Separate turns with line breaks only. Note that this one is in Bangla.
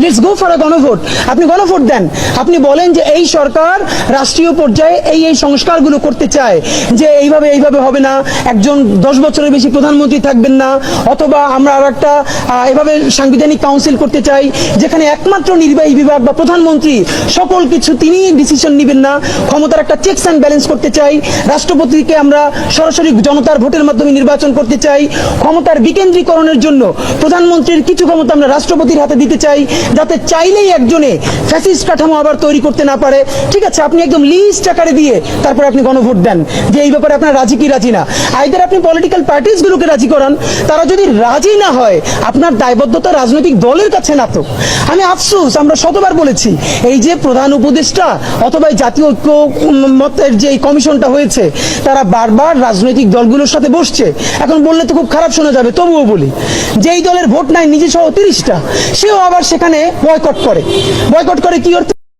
লেটস গো ফর আ গণভোট। আপনি গণভোট দেন, আপনি বলেন যে এই সরকার রাষ্ট্রীয় পর্যায়ে এই সংস্কারগুলো করতে চায়, যে এইভাবে হবে না, একজন 10 বছরের বেশি প্রধানমন্ত্রী থাকবেন না, অথবা আমরা আর একটা এভাবে সাংবিধানিক কাউন্সিল করতে চাই যেখানে একমাত্র নির্বাহী বিভাগ বা প্রধানমন্ত্রী সকল কিছু তিনি ডিসিশন নেবেন না, ক্ষমতার একটা চেকস অ্যান্ড ব্যালেন্স করতে চাই, রাষ্ট্রপতিকে আমরা সরাসরি জনতার ভোটের মাধ্যমে নির্বাচন করতে চাই, ক্ষমতার বিকেন্দ্রীকরণের জন্য প্রধানমন্ত্রীর কিছু ক্ষমতা আমরা রাষ্ট্রপতির হাতে দিতে চাই, যাতে চাইলেই একজনে ফ্যাসিস্ট কাঠামো আবার তৈরি করতে না পারে। ঠিক আছে, আপনি একদম লিস্ট আকারে দিয়ে তারপর আপনি গণভোট দেন যে এই ব্যাপারে আপনার রাজি কি রাজি না। আইদার আপনি পলিটিক্যাল পার্টিসগুলোকে রাজি করান, তারা যদি রাজি না হয় আপনার দায়বদ্ধতা রাজনৈতিক দলের কাছে না। তো আমি আফসোস, আমরা শতবার বলেছি এই যে প্রধান উপদেষ্টা অথবা জাতীয় ঐক্য মতের যে কমিশনটা হয়েছে তারা বারবার রাজনৈতিক দলগুলোর সাথে বসছে। এখন বললে তো খুব খারাপ শোনা যাবে, তবুও বলি, যেই দলের ভোট নাই নিজে সহ 30টা, সেও আবার সেখানে বয়কট করে কি অর্থ?